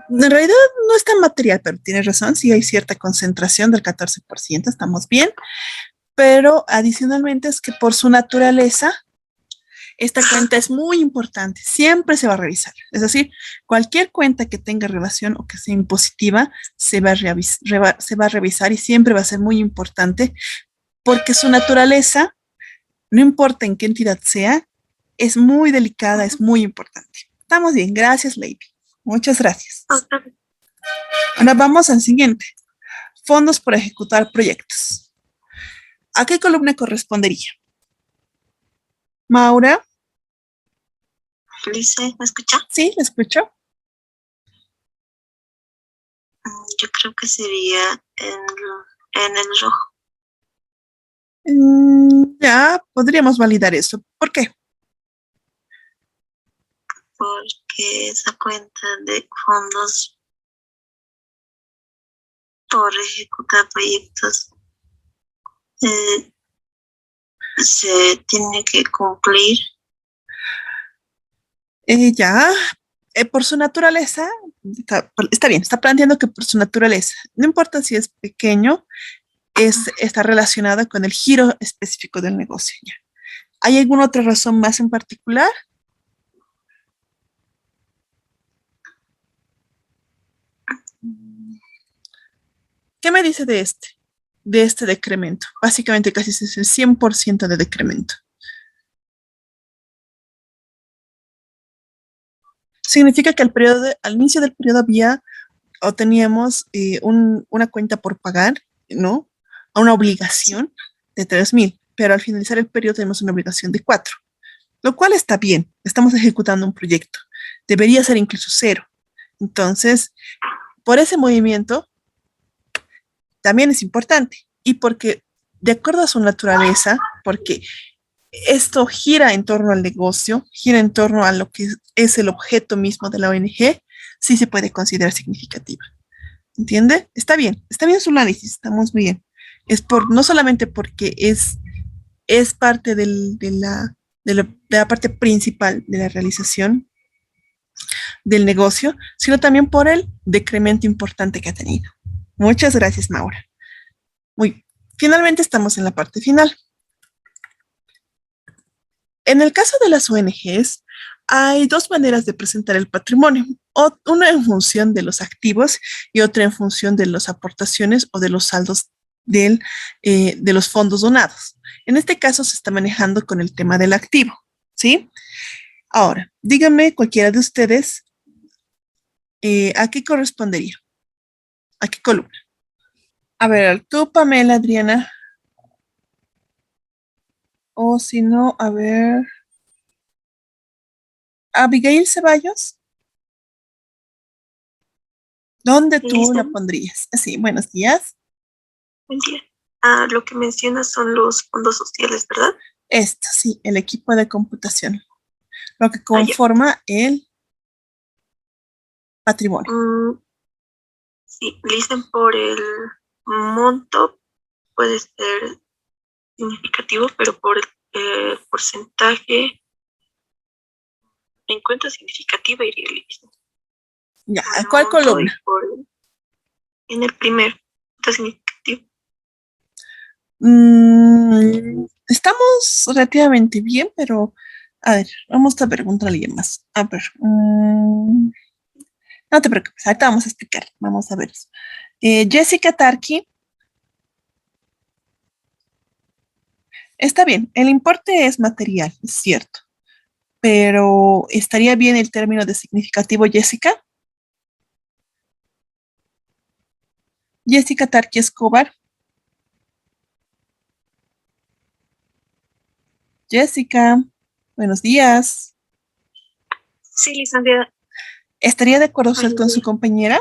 [SPEAKER 1] En realidad no es tan material, pero tienes razón, sí hay cierta concentración del 14%, estamos bien, pero adicionalmente es que por su naturaleza, esta cuenta es muy importante, siempre se va a revisar. Es decir, cualquier cuenta que tenga relación o que sea impositiva se va a revisar y siempre va a ser muy importante porque su naturaleza, no importa en qué entidad sea, es muy delicada, es muy importante. Estamos bien, gracias, Lady. Muchas gracias. Ahora vamos al siguiente. fondos por ejecutar proyectos. ¿A qué columna correspondería? Maura.
[SPEAKER 3] Lice, ¿me escucha?
[SPEAKER 1] Sí, ¿me escucho?
[SPEAKER 3] Yo creo que sería en el rojo,
[SPEAKER 1] Ya, podríamos validar eso. ¿Por qué?
[SPEAKER 3] porque esa cuenta de fondos por ejecutar proyectos eh, se tiene que cumplir.
[SPEAKER 1] Ya, por su naturaleza, está bien, está planteando que por su naturaleza, no importa si es pequeño, está relacionada con el giro específico del negocio. Ya. ¿Hay alguna otra razón más en particular? ¿Qué me dice de este? De este decremento. Básicamente casi es el 100% de decremento. Significa que al inicio del periodo había o teníamos una cuenta por pagar, ¿no? A una obligación de 3,000, pero al finalizar el periodo tenemos una obligación de 4, lo cual está bien. Estamos ejecutando un proyecto. Debería ser incluso 0. Entonces, por ese movimiento, también es importante. Y porque, de acuerdo a su naturaleza, porque esto gira en torno al negocio, gira en torno a lo que es el objeto mismo de la ONG, sí se puede considerar significativa. ¿Entiende? Está bien su análisis, estamos bien. No solamente porque es parte de la parte principal de la realización del negocio, sino también por el decremento importante que ha tenido. Muchas gracias, Maura. Finalmente estamos en la parte final. En el caso de las ONGs, hay dos maneras de presentar el patrimonio, una en función de los activos y otra en función de las aportaciones o de los saldos de los fondos donados. En este caso se está manejando con el tema del activo, ¿sí? Ahora, díganme cualquiera de ustedes, ¿a qué correspondería? ¿A qué columna? A ver, tú, Pamela, Adriana. O si no, a ver. Abigail Ceballos. ¿Dónde tú la pondrías? Sí, buenos días.
[SPEAKER 3] Buen día. Lo que mencionas son los fondos sociales, ¿verdad?
[SPEAKER 1] Esto, sí, el equipo de computación. Lo que conforma el patrimonio.
[SPEAKER 3] Sí, dicen por el monto puede ser significativo, pero por el porcentaje me encuentro significativa iría al mismo.
[SPEAKER 1] Ya, ¿a cuál columna?
[SPEAKER 3] En el primer, está significativo.
[SPEAKER 1] Estamos relativamente bien, pero a ver, vamos a preguntar a alguien más. A ver, no te preocupes, ahorita vamos a explicar. Vamos a ver. Jessica Tarki. Está bien, el importe es material, es cierto, pero ¿estaría bien el término de significativo, Jessica? Jessica Tarki Escobar. Jessica, buenos días.
[SPEAKER 3] Sí, licenciada.
[SPEAKER 1] ¿Estaría de acuerdo usted con su compañera?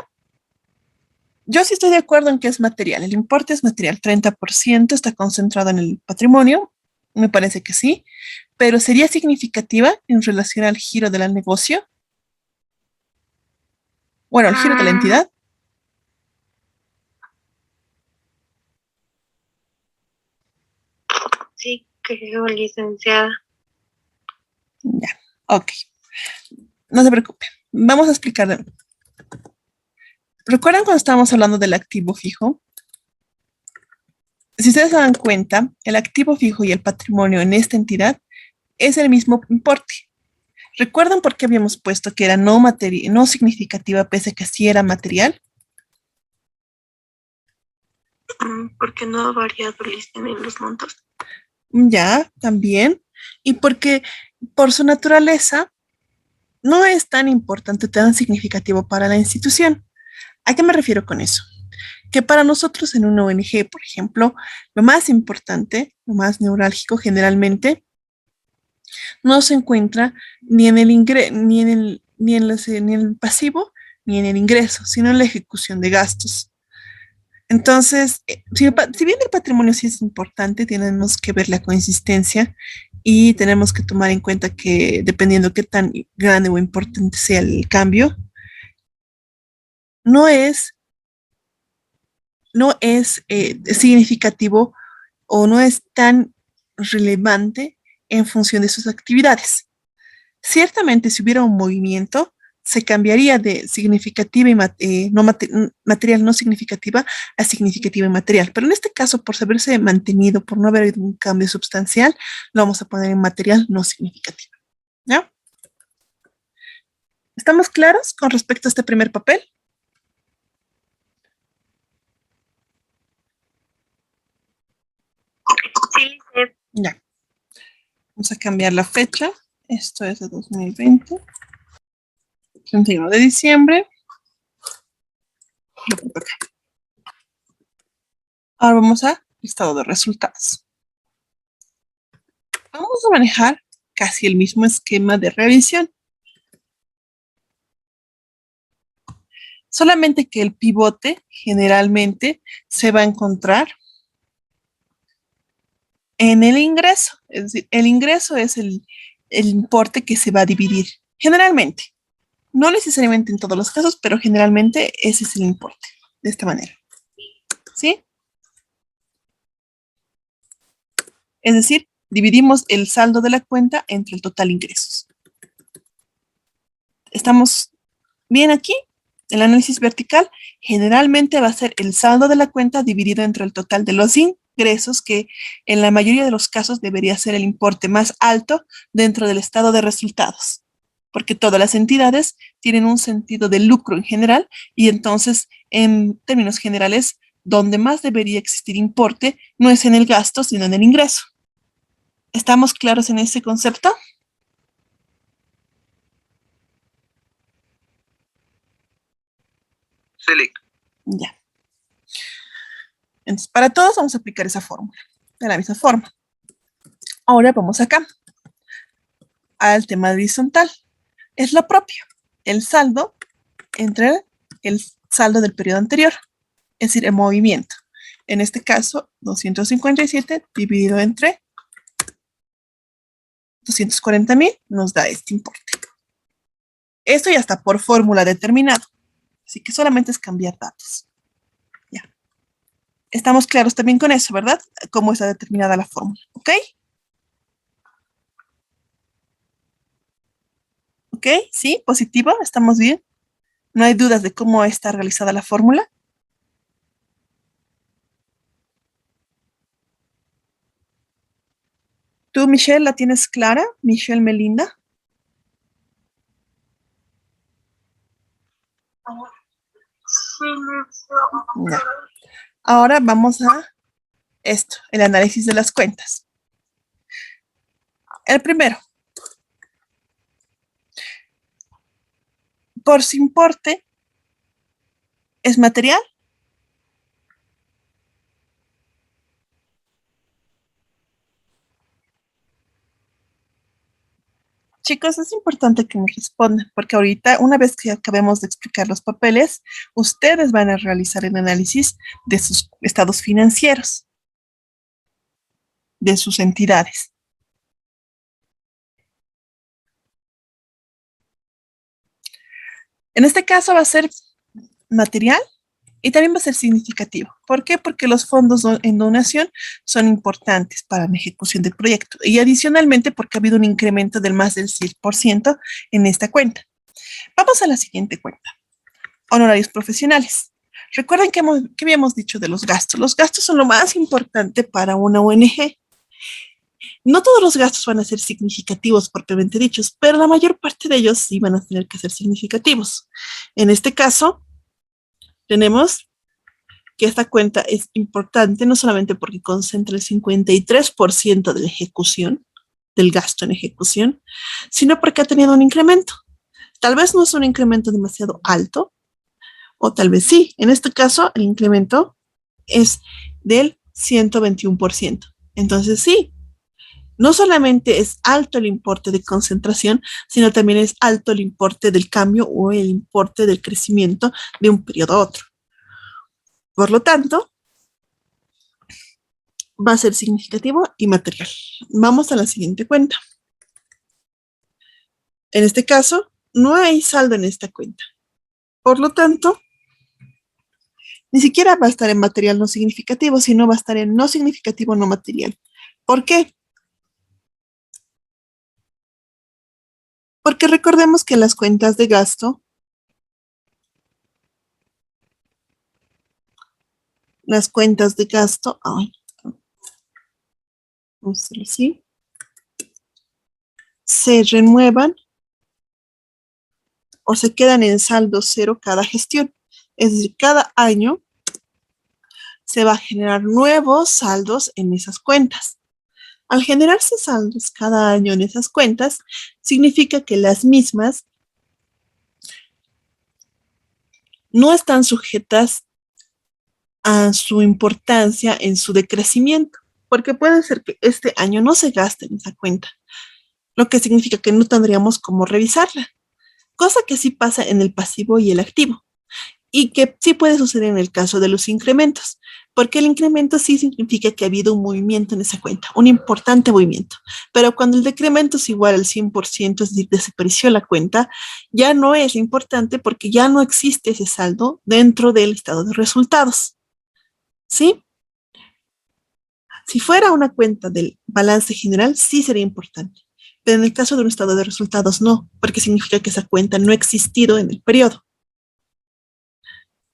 [SPEAKER 1] Yo sí estoy de acuerdo en que es material. El importe es material, 30% está concentrado en el patrimonio, me parece que sí, pero ¿sería significativa en relación al giro del negocio? Bueno, al giro de la entidad.
[SPEAKER 3] Sí, creo, licenciada.
[SPEAKER 1] Ya, ok. No se preocupe. Vamos a explicar de nuevo. ¿Recuerdan cuando estábamos hablando del activo fijo? Si ustedes se dan cuenta, el activo fijo y el patrimonio en esta entidad es el mismo importe. ¿Recuerdan por qué habíamos puesto que era no significativa pese a que sí era material?
[SPEAKER 3] Porque no ha variado en los montos.
[SPEAKER 1] Ya, también. Y porque por su naturaleza no es tan importante, tan significativo para la institución. ¿A qué me refiero con eso? que para nosotros en una ONG, por ejemplo, lo más importante, lo más neurálgico generalmente, no se encuentra ni en el ni en el pasivo, ni en el ingreso, sino en la ejecución de gastos. Entonces, si bien el patrimonio sí es importante, tenemos que ver la consistencia y tenemos que tomar en cuenta que dependiendo qué tan grande o importante sea el cambio, no es, no es significativo o no es tan relevante en función de sus actividades. Ciertamente, si hubiera un movimiento, se cambiaría de significativa y material no significativa a significativa y material. Pero en este caso, por haberse mantenido, por no haber habido un cambio sustancial, lo vamos a poner en material no significativo. ¿Ya? ¿Estamos claros con respecto a este primer papel?
[SPEAKER 3] Sí,
[SPEAKER 1] Ya. Vamos a cambiar la fecha. Esto es de 2020. 31 de diciembre. Ahora vamos a listado de resultados. Vamos a manejar casi el mismo esquema de revisión. Solamente que el pivote generalmente se va a encontrar en el ingreso. Es decir, el ingreso es el importe que se va a dividir. Generalmente. No necesariamente en todos los casos, pero generalmente ese es el importe. De esta manera. ¿Sí? Es decir, dividimos el saldo de la cuenta entre el total ingresos. ¿Estamos bien aquí? El análisis vertical generalmente va a ser el saldo de la cuenta dividido entre el total de los ingresos, que en la mayoría de los casos debería ser el importe más alto dentro del estado de resultados, porque todas las entidades tienen un sentido de lucro en general y entonces, en términos generales, donde más debería existir importe no es en el gasto, sino en el ingreso. ¿Estamos claros en ese concepto?
[SPEAKER 2] Select.
[SPEAKER 1] Ya. Entonces, para todos vamos a aplicar esa fórmula, de la misma forma. Ahora vamos acá, al tema horizontal. Es lo propio, el saldo entre el saldo del periodo anterior, es decir, el movimiento. En este caso, 257 dividido entre 240,000 nos da este importe. Esto ya está por fórmula determinado, así que solamente es cambiar datos. Ya. Estamos claros también con eso, ¿verdad? Cómo está determinada la fórmula, ¿ok? ¿Ok? ¿Sí? ¿Positivo? ¿Estamos bien? ¿No hay dudas de cómo está realizada la fórmula? ¿Tú, Michelle, la tienes clara? Michelle Melinda. Ya. Ahora vamos a esto, el análisis de las cuentas. El primero. Por su importe, ¿es material? Chicos, es importante que nos respondan, porque ahorita, una vez que acabemos de explicar los papeles, ustedes van a realizar el análisis de sus estados financieros, de sus entidades. En este caso va a ser material y también va a ser significativo. ¿Por qué? Porque los fondos en donación son importantes para la ejecución del proyecto y adicionalmente porque ha habido un incremento del más del 100% en esta cuenta. Vamos a la siguiente cuenta. Honorarios profesionales. Recuerden que habíamos dicho de los gastos. Los gastos son lo más importante para una ONG. No todos los gastos van a ser significativos propiamente dichos, pero la mayor parte de ellos sí van a tener que ser significativos. En este caso, tenemos que esta cuenta es importante no solamente porque concentra el 53% de la ejecución, del gasto en ejecución, sino porque ha tenido un incremento. Tal vez no es un incremento demasiado alto, O tal vez sí. En este caso, el incremento es del 121%. Entonces sí, no solamente es alto el importe de concentración, sino también es alto el importe del cambio o el importe del crecimiento de un periodo a otro. Por lo tanto, va a ser significativo y material. Vamos a la siguiente cuenta. En este caso, no hay saldo en esta cuenta. Por lo tanto, ni siquiera va a estar en material no significativo, sino va a estar en no significativo no material. ¿Por qué? Porque recordemos que las cuentas de gasto, vamos a hacerlo así, se renuevan o se quedan en saldo cero cada gestión. Es decir, cada año se va a generar nuevos saldos en esas cuentas. Al generarse saldos cada año en esas cuentas, significa que las mismas no están sujetas a su importancia en su decrecimiento, porque puede ser que este año no se gaste en esa cuenta, lo que significa que no tendríamos cómo revisarla, cosa que sí pasa en el pasivo y el activo, y que sí puede suceder en el caso de los incrementos, porque el incremento sí significa que ha habido un movimiento en esa cuenta, un importante movimiento, pero cuando el decremento es igual al 100%, es decir, desapareció la cuenta, ya no es importante porque ya no existe ese saldo dentro del estado de resultados, ¿sí? Si fuera una cuenta del balance general, sí sería importante, pero en el caso de un estado de resultados, no, porque significa que esa cuenta no ha existido en el periodo.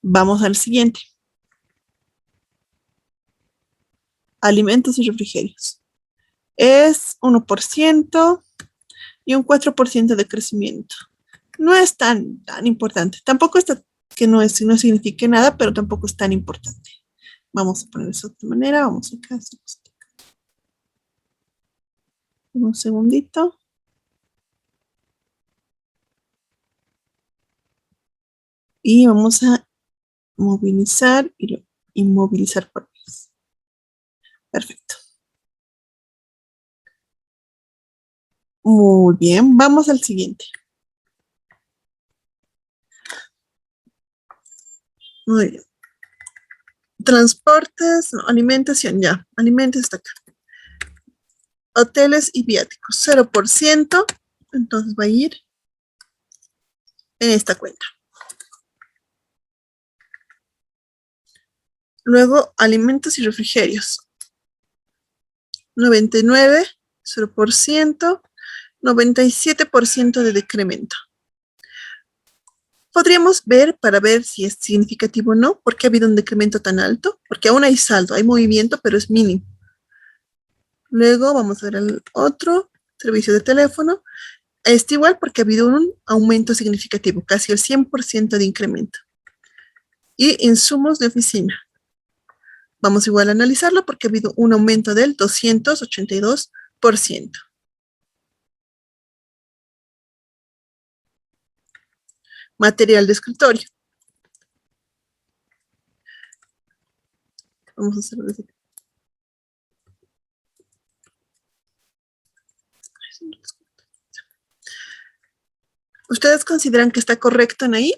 [SPEAKER 1] Vamos al siguiente. Alimentos y refrigerios. Es 1% y un 4% de crecimiento. No es tan importante. Tampoco está que no signifique nada, pero tampoco es tan importante. Vamos a poner eso de otra manera. Vamos acá. Un segundito. Y vamos a movilizar y inmovilizar por vez. Perfecto. Muy bien, vamos al siguiente. Muy bien. Transportes, no, alimentación, ya. Alimentos está acá. Hoteles y viáticos, 0%. Entonces va a ir en esta cuenta. Luego, alimentos y refrigerios. 99, 0%, 97% de decremento. Podríamos ver para ver si es significativo o no, porque ha habido un decremento tan alto, porque aún hay saldo, hay movimiento, pero es mínimo. Luego vamos a ver el otro, servicio de teléfono. Está igual porque ha habido un aumento significativo, casi el 100% de incremento. Y insumos de oficina. Vamos igual a analizarlo porque ha habido un aumento del 282%. Material de escritorio. Vamos a hacerlo desde acá. ¿Ustedes consideran que está correcto en ahí?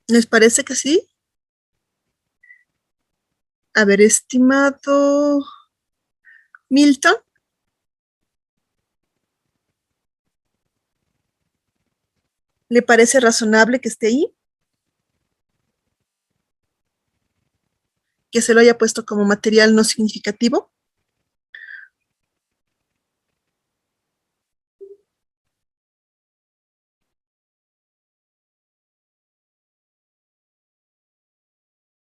[SPEAKER 1] ¿Les parece que sí? A ver, estimado Milton. ¿Le parece razonable que esté ahí? ¿Que se lo haya puesto como material no significativo?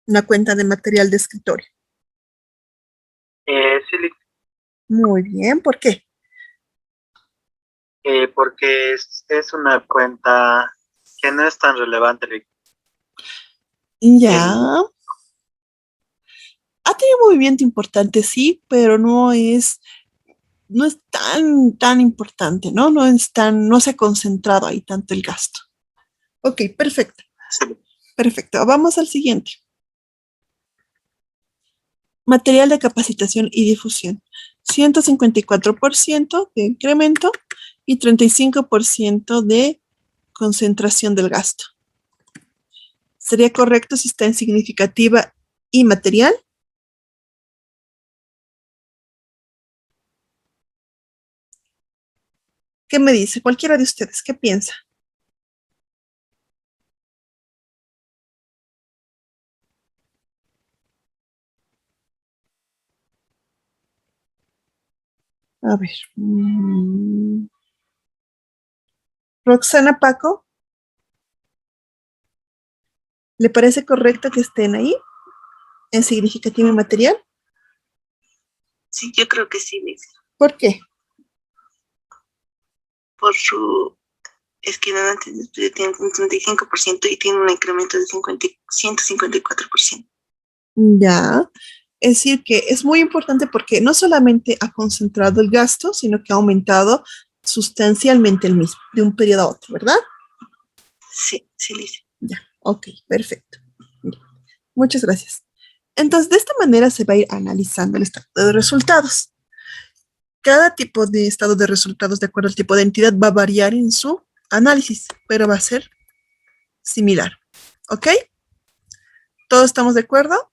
[SPEAKER 1] Una cuenta de material de escritorio.
[SPEAKER 4] Sí,
[SPEAKER 1] Muy bien, ¿por qué?
[SPEAKER 4] porque es una cuenta que no es tan relevante.
[SPEAKER 1] Ya. Ha tenido un movimiento importante, sí, pero no es no es tan importante, ¿no? No se ha concentrado ahí tanto el gasto. Ok, perfecto. Perfecto. Vamos al siguiente. Material de capacitación y difusión. 154% de incremento y 35% de concentración del gasto. ¿Sería correcto si está en significativa y material? ¿Qué me dice? Cualquiera de ustedes, ¿qué piensa? A ver. Roxana, Paco, ¿le parece correcto que estén ahí en significativo y material?
[SPEAKER 5] Sí, yo creo que sí, Liz.
[SPEAKER 1] ¿Por qué?
[SPEAKER 5] Por su... Es que antes de estudio tiene un 35% y tiene un incremento de 154%.
[SPEAKER 1] Ya. Es decir, que es muy importante porque no solamente ha concentrado el gasto, sino que ha aumentado sustancialmente el mismo, de un periodo a otro, ¿verdad?
[SPEAKER 5] Sí, sí, Liz.
[SPEAKER 1] Ya, ok, perfecto. Muchas gracias. Entonces, de esta manera se va a ir analizando el estado de resultados. Cada tipo de estado de resultados, de acuerdo al tipo de entidad, va a variar en su análisis, pero va a ser similar. ¿Ok? ¿Todos estamos de acuerdo?